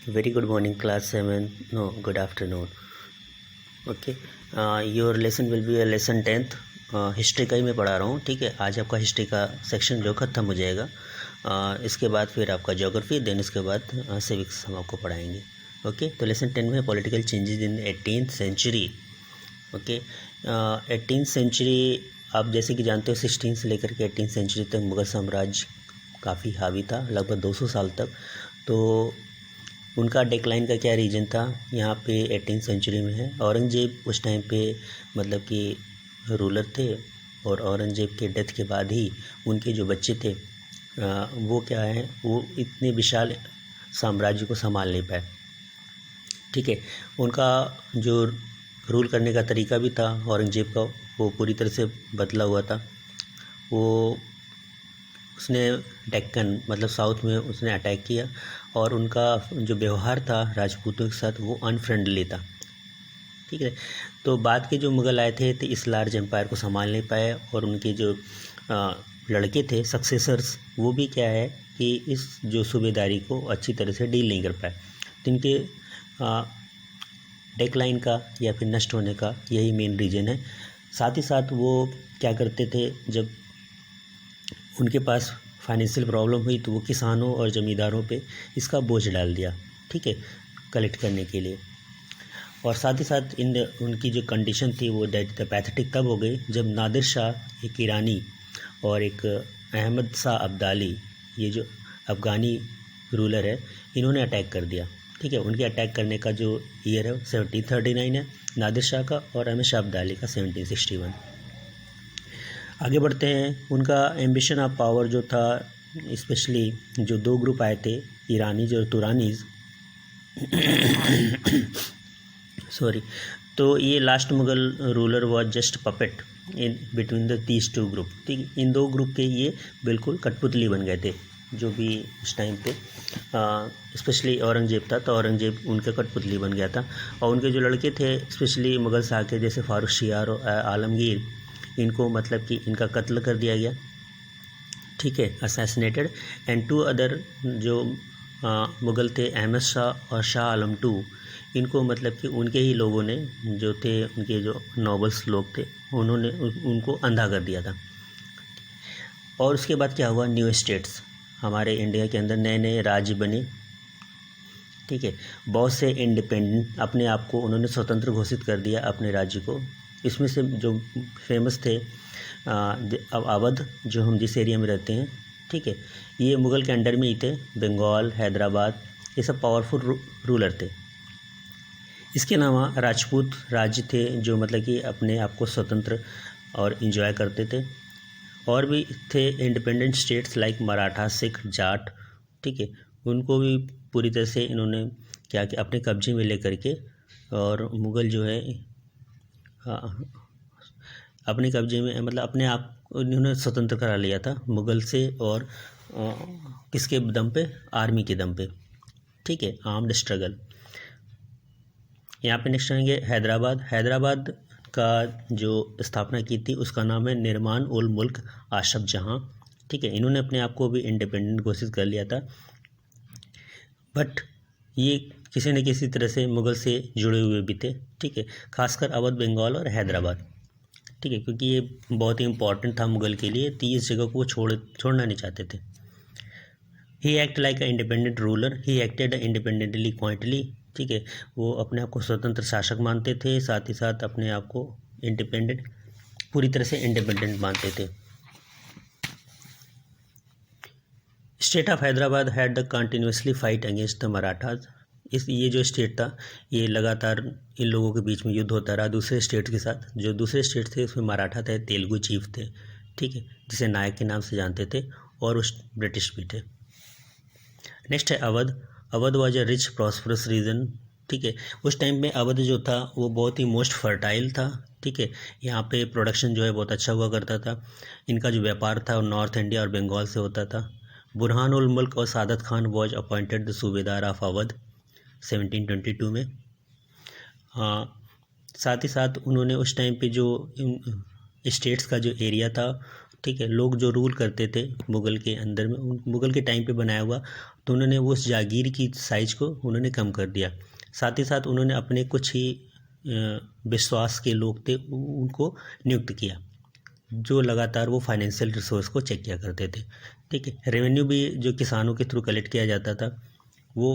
Very good morning, class 7. No, good afternoon. Okay. Your lesson will be a lesson 10th. History का ही मैं पढ़ा रहा हूँ, ठीक है। आज आपका हिस्ट्री का सेक्शन जो ख़त्म हो जाएगा। इसके बाद फिर आपका ज्योग्राफी, देन इसके बाद सिविक्स हम आपको पढ़ाएंगे। ओके, तो लेसन 10 में political changes in 18th century. Okay, 18th century आप जैसे कि जानते हो 16 से लेकर के 18th सेंचुरी तक मुग़ल साम्राज्य काफ़ी हावी था, लगभग 200 साल तक। तो उनका डिक्लाइन का क्या रीज़न था यहाँ पे 18th सेंचुरी में है। औरंगज़ेब उस टाइम पे मतलब कि रूलर थे, और औरंगज़ेब के डेथ के बाद ही उनके जो बच्चे थे वो क्या है, वो इतने विशाल साम्राज्य को संभाल नहीं पाए, ठीक है। उनका जो रूल करने का तरीका भी था औरंगज़ेब का, वो पूरी तरह से बदला हुआ था। वो उसने डेक्कन मतलब साउथ में उसने अटैक किया, और उनका जो व्यवहार था राजपूतों के साथ वो अनफ्रेंडली था, ठीक है। तो बाद के जो मुग़ल आए थे तो इस लार्ज एम्पायर को संभाल नहीं पाए, और उनके जो लड़के थे सक्सेसर्स, वो भी क्या है कि इस जो सूबेदारी को अच्छी तरह से डील नहीं कर पाए। तो इनके डेक्लाइन का या फिर नष्ट होने का यही मेन रीज़न है। साथ ही साथ वो क्या करते थे, जब उनके पास फाइनेंशियल प्रॉब्लम हुई तो वो किसानों और ज़मींदारों पे इसका बोझ डाल दिया, ठीक है, कलेक्ट करने के लिए। और साथ ही साथ उनकी जो कंडीशन थी वो पैथेटिक तब हो गई जब नादिर शाह एक ईरानी और एक अहमद शाह अब्दाली, ये जो अफ़गानी रूलर है, इन्होंने अटैक कर दिया, ठीक है। उनके अटैक करने का जो ईयर है 1739 है नादिर शाह का, और अहमद शाह अब्दाली का 1761। आगे बढ़ते हैं। उनका एम्बिशन ऑफ पावर जो था, स्पेशली जो दो ग्रुप आए थे ईरानीज और तुरानीज सॉरी, तो ये last Mughal ruler was just puppet in between the these two group, ठीक है। इन दो ग्रुप के ये बिल्कुल कठपुतली बन गए थे, जो भी उस टाइम पे स्पेशली औरंगज़ेब था, तो औरंगज़ेब उनका कठपुतली बन गया था। और उनके जो लड़के थे स्पेशली मुग़ल शाह के, जैसे फारूक शियार और आलमगीर, इनको मतलब कि इनका कत्ल कर दिया गया, ठीक है, असैसिनेटेड। एंड टू अदर जो मुग़ल थे अहमद शाह और शाह आलम टू, इनको मतलब कि उनके ही लोगों ने जो थे, उनके जो नॉबल्स लोग थे, उन्होंने उनको अंधा कर दिया था। और उसके बाद क्या हुआ, न्यू स्टेट्स हमारे इंडिया के अंदर नए नए राज्य बने, ठीक है। बहुत से इंडिपेंडेंट अपने आप को उन्होंने स्वतंत्र घोषित कर दिया अपने राज्य को। इसमें से जो फेमस थे अवध, जो हम जिस एरिया में रहते हैं, ठीक है, ये मुग़ल के अंडर में ही थे। बंगाल, हैदराबाद, ये सब पावरफुल रूलर थे। इसके अलावा राजपूत राज्य थे जो मतलब कि अपने आप को स्वतंत्र और इन्जॉय करते थे। और भी थे independent states like Maratha, Sikh, Jat, ठीक है। उनको भी पूरी तरह से इन्होंने क्या कि अपने कब्जे में लेकर के, और मुग़ल जो है अपने कब्जे में मतलब अपने आप इन्होंने स्वतंत्र करा लिया था मुग़ल से। और किसके दम पे, आर्मी के दम पे, ठीक है, आर्म्ड स्ट्रगल। यहाँ पे नेक्स्ट आएंगे हैदराबाद। हैदराबाद का जो स्थापना की थी उसका नाम है निर्माण उल मुल्क आशफ जहाँ, ठीक है। इन्होंने अपने आप को भी इंडिपेंडेंट घोषित कर लिया था, बट ये किसी न किसी तरह से मुग़ल से जुड़े हुए भी थे, ठीक है, खासकर अवध, बंगाल और हैदराबाद, ठीक है, क्योंकि ये बहुत ही इंपॉर्टेंट था मुग़ल के लिए, तो इस जगह को वो छोड़ना नहीं चाहते थे। He act like a independent ruler, he acted independently quietly, ठीक है। वो अपने आप को स्वतंत्र शासक मानते थे, साथ ही साथ अपने आप को इंडिपेंडेंट, पूरी तरह से इंडिपेंडेंट मानते थे। State of Hyderabad had the continuously fight against the Marathas. ये जो स्टेट था, ये लगातार इन लोगों के बीच में युद्ध होता रहा दूसरे स्टेट के साथ। जो दूसरे स्टेट थे उसमें मराठा थे, तेलुगु चीफ थे, ठीक है, जिसे नायक के नाम से जानते थे, और उस ब्रिटिश भी थे। नेक्स्ट है Awadh. Awadh was a rich prosperous region, ठीक है। उस टाइम में अवध जो था वो बहुत ही मोस्ट फर्टाइल था, ठीक है। यहाँ पे प्रोडक्शन जो है बहुत अच्छा हुआ करता था। इनका जो व्यापार था वो नॉर्थ इंडिया और बंगाल से होता था। बुरहान उल मुल्क और सादत खान वाज अपॉइंटेड द सूबेदार ऑफ अवध 1722 में। साथ ही साथ उन्होंने उस टाइम पे जो स्टेट्स का जो एरिया था ठीक है, लोग जो रूल करते थे मुग़ल के अंदर में, मुग़ल के टाइम पे बनाया हुआ, तो उन्होंने वो उस जागीर की साइज़ को उन्होंने कम कर दिया। साथ ही साथ उन्होंने अपने कुछ ही विश्वास के लोग थे उनको नियुक्त किया, जो लगातार वो फाइनेंशियल रिसोर्स को चेक किया करते थे। ठीक है, रेवेन्यू भी जो किसानों के थ्रू कलेक्ट किया जाता था वो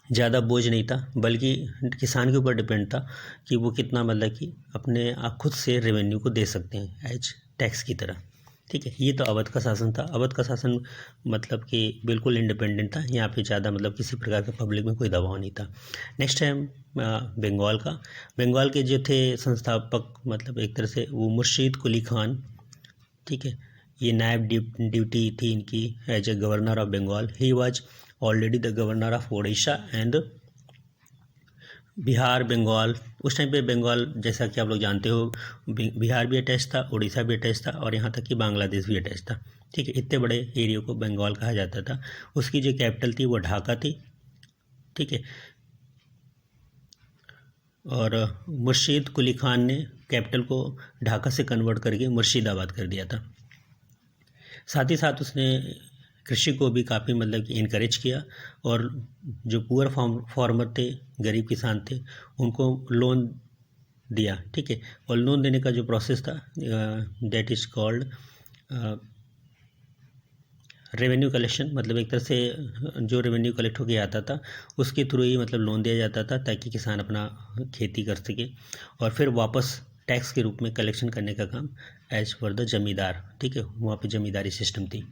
ज़्यादा बोझ नहीं था, बल्कि किसान के ऊपर डिपेंड था कि वो कितना मतलब कि अपने आप खुद से रेवेन्यू को दे सकते हैं एज टैक्स की तरह। ठीक है, ये तो अवध का शासन था। अवध का शासन मतलब कि बिल्कुल इंडिपेंडेंट था, यहाँ पे ज़्यादा मतलब किसी प्रकार का पब्लिक में कोई दबाव नहीं था। नेक्स्ट है बंगाल का। बंगाल के जो थे संस्थापक मतलब एक तरह से वो मुर्शीद कुली खान। ठीक है, ये नायब ड्यूटी थी इनकी as a governor of Bengal. He was already the governor of Odisha and Bihar Bengal. उस टाइम पे बंगाल जैसा कि आप लोग जानते हो बिहार भी अटैच था, उड़ीसा भी अटैच था और यहाँ तक कि बांग्लादेश भी अटैच था। ठीक है, इतने बड़े एरिया को बंगाल कहा जाता था। उसकी जो कैपिटल थी वो ढाका थी। ठीक है, और मुर्शीद कुली खान ने कैपिटल को ढाका से कन्वर्ट करके मुर्शिदाबाद कर दिया था। साथ ही साथ उसने कृषि को भी काफ़ी मतलब कि इनकरेज किया और जो पुअर फार्मर थे, गरीब किसान थे, उनको लोन दिया। ठीक है, और लोन देने का जो प्रोसेस था that is called revenue collection. मतलब एक तरह से जो रेवेन्यू कलेक्ट होकर आता था उसके थ्रू ही मतलब लोन दिया जाता था ताकि किसान अपना खेती कर सके और फिर वापस टैक्स के रूप में कलेक्शन करने का काम एज पर द जमींदार। ठीक है, वहाँ पे जमींदारी सिस्टम थी।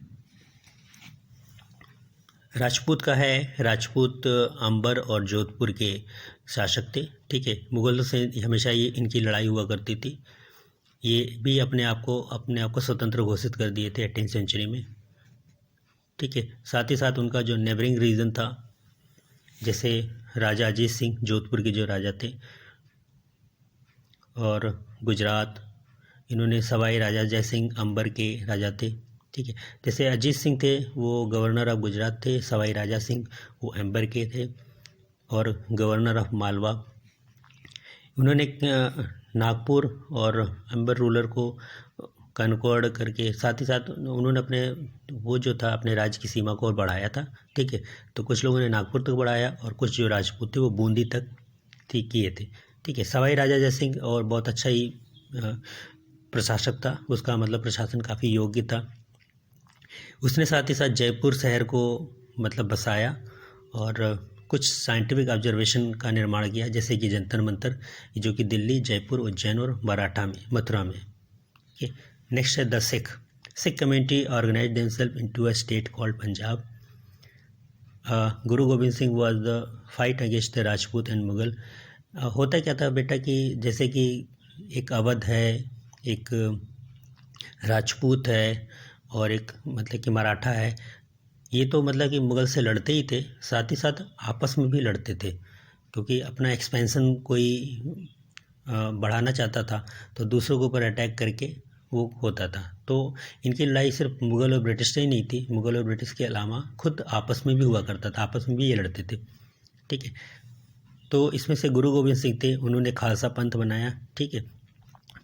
राजपूत का है, राजपूत अंबर और जोधपुर के शासक थे। ठीक है, मुगलों से हमेशा ये इनकी लड़ाई हुआ करती थी। ये भी अपने आप को स्वतंत्र घोषित कर दिए थे 18वीं सेंचुरी में। ठीक है, साथ ही साथ उनका जो नेबरिंग रीजन था, जैसे राजा अजीत सिंह जोधपुर के जो राजा थे, और गुजरात इन्होंने सवाई राजा जय सिंह अंबर के राजा थे। ठीक है, जैसे अजीत सिंह थे वो गवर्नर ऑफ गुजरात थे, सवाई राजा सिंह वो अंबर के थे और गवर्नर ऑफ मालवा। उन्होंने नागपुर और अंबर रूलर को कनकॉर्ड करके, साथ ही साथ उन्होंने अपने वो जो था अपने राज्य की सीमा को और बढ़ाया था। ठीक है, तो कुछ लोगों ने नागपुर तक बढ़ाया और कुछ जो राजपूत थे वो बूंदी तक किए थे। ठीक है, सवाई राजा जय सिंह और बहुत अच्छा ही प्रशासक था, उसका मतलब प्रशासन काफ़ी योग्य था। उसने साथ ही साथ जयपुर शहर को मतलब बसाया और कुछ साइंटिफिक ऑब्जर्वेशन का निर्माण किया, जैसे कि जंतर मंतर, जो कि दिल्ली, जयपुर, उज्जैन और मथुरा में। ओके, नेक्स्ट है the Sikh community organise themselves into a state called Punjab. Guru Gobind Singh was the fight against the Rajput and Mughal. होता क्या था बेटा कि जैसे कि एक अवध है, एक राजपूत है और एक मतलब कि मराठा है, ये तो मतलब कि मुग़ल से लड़ते ही थे, साथ ही साथ आपस में भी लड़ते थे, क्योंकि अपना एक्सपेंशन कोई बढ़ाना चाहता था तो दूसरों के ऊपर अटैक करके वो होता था। तो इनकी लड़ाई सिर्फ मुग़ल और ब्रिटिश से ही नहीं थी, मुग़ल और ब्रिटिश के अलावा खुद आपस में भी हुआ करता था, आपस में भी ये लड़ते थे। ठीक है, तो इसमें से गुरु गोविंद सिंह थे, उन्होंने खालसा पंथ बनाया। ठीक है,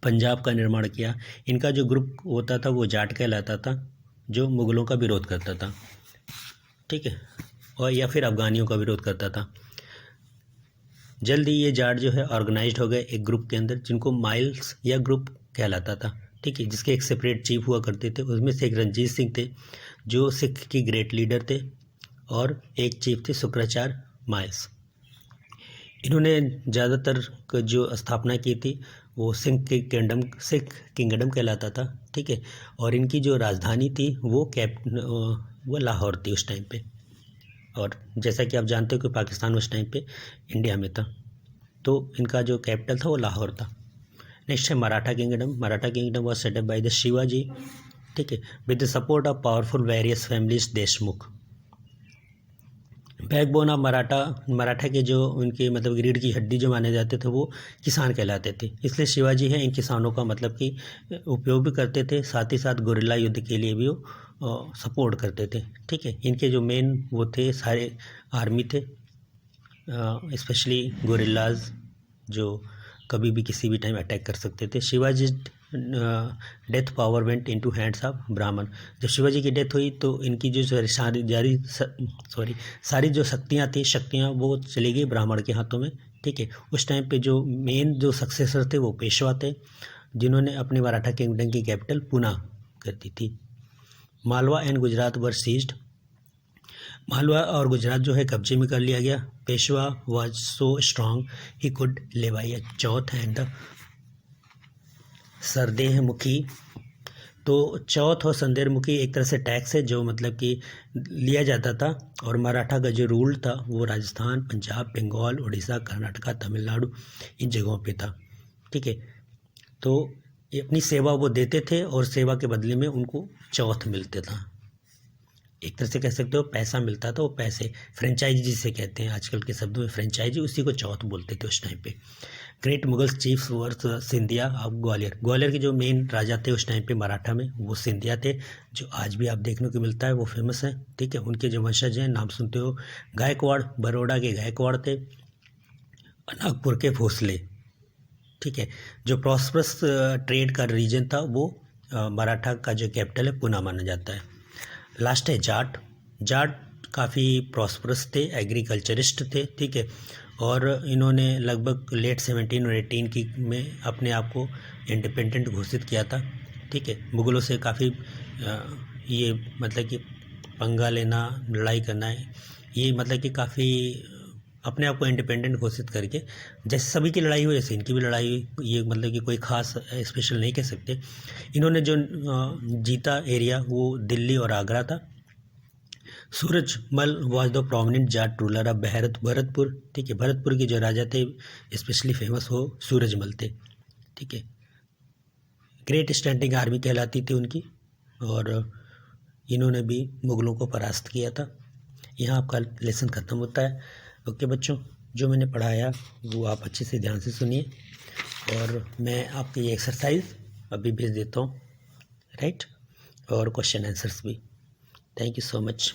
पंजाब का निर्माण किया। इनका जो ग्रुप होता था वो जाट कहलाता था, जो मुग़लों का विरोध करता था। ठीक है, और या फिर अफ़गानियों का विरोध करता था। जल्दी ये जाट जो है ऑर्गेनाइज्ड हो गए एक ग्रुप के अंदर, जिनको माइल्स या ग्रुप कहलाता था। ठीक है, जिसके एक सेपरेट चीफ हुआ करते थे। उसमें से एक रणजीत सिंह थे जो सिख की ग्रेट लीडर थे और एक चीफ थे शुक्राचार्य माइल्स। इन्होंने ज़्यादातर जो स्थापना की थी वो सिख किंगडम कहलाता था। ठीक है, और इनकी जो राजधानी थी वो लाहौर थी उस टाइम पे। और जैसा कि आप जानते हो कि पाकिस्तान उस टाइम पे इंडिया में था, तो इनका जो कैपिटल था वो लाहौर था। नेक्स्ट है Maratha kingdom. Maratha kingdom was set up by the Shivaji. ठीक है, with the support of powerful various families Deshmukh. Backbone of Maratha के जो उनके मतलब रीढ़ की हड्डी जो माने जाते थे वो किसान कहलाते थे, इसलिए शिवाजी है इन किसानों का मतलब कि उपयोग भी करते थे, साथ ही साथ गुरिल्ला युद्ध के लिए भी वो सपोर्ट करते थे। ठीक है, इनके जो मेन वो थे सारे आर्मी थे, स्पेशली गुरिल्लाज जो कभी भी किसी भी टाइम अटैक कर सकते थे। Shivaji death power went into hands of ब्राह्मण। जब शिवाजी की डेथ हुई तो इनकी जो सारी जो शक्तियाँ वो चली गई ब्राह्मण के हाथों में। ठीक है, उस टाइम पे जो मेन जो सक्सेसर थे वो पेशवा थे, जिन्होंने अपने मराठा किंगडम की कैपिटल पुणे कर दी थी। Malwa and Gujarat were seized. Malwa और गुजरात जो है कब्जे में कर लिया गया। Peshwa was so strong he could levy a chauth and the sardeshmukhi. तो चौथ और संदेह मुखी एक तरह से टैक्स है जो मतलब कि लिया जाता था, और मराठा का जो रूल था वो राजस्थान, पंजाब, बंगाल, उड़ीसा, कर्नाटका, तमिलनाडु इन जगहों पे था। ठीक है, तो ये अपनी सेवा वो देते थे और सेवा के बदले में उनको चौथ मिलते था। एक तरह से कह सकते हो पैसा मिलता था, वो पैसे फ्रेंचाइजी जिसे कहते हैं आजकल के शब्दों में फ्रेंचाइजी, उसी को चौथ बोलते थे उस टाइम पे। Great Mughal chiefs were Scindia of Gwalior. Gwalior के जो मेन राजा थे उस टाइम पे मराठा में वो सिंधिया थे, जो आज भी आप देखने को मिलता है, वो फेमस है। ठीक है, उनके जो वंशज हैं नाम सुनते हो, गायकवाड़, बड़ौदा के गायकवाड़ थे, नागपुर के भोसले। ठीक है, जो प्रॉस्परस ट्रेड का रीजन था वो मराठा का जो कैपिटल है पुणे माना जाता है। लास्ट है जाट। जाट काफ़ी प्रॉस्परस थे, एग्रीकल्चरिस्ट थे। ठीक है, और इन्होंने लगभग लेट 17 और 18 की में अपने आप को इंडिपेंडेंट घोषित किया था। ठीक है, मुग़लों से काफ़ी ये मतलब कि पंगा लेना, लड़ाई करना है, ये मतलब कि काफ़ी अपने आप को इंडिपेंडेंट घोषित करके, जैसे सभी की लड़ाई हुई वैसे इनकी भी लड़ाई हुई। ये मतलब कि कोई ख़ास स्पेशल नहीं कह सकते। इन्होंने जो जीता एरिया वो दिल्ली और आगरा था। Surajmal was the prominent Jat ruler of Bharatpur. ठीक है, भरतपुर के जो राजा थे स्पेशली फेमस वो सूरजमल थे। ठीक है, ग्रेट स्टैंडिंग आर्मी कहलाती थी उनकी, और इन्होंने भी मुग़लों को परास्त किया था। यहाँ आपका लेसन ख़त्म होता है। ओके बच्चों, जो मैंने पढ़ाया वो आप अच्छे से ध्यान से सुनिए, और मैं आपकी ये एक्सरसाइज अभी भेज देता हूँ, राइट, और क्वेश्चन आंसर्स भी। Thank you so much.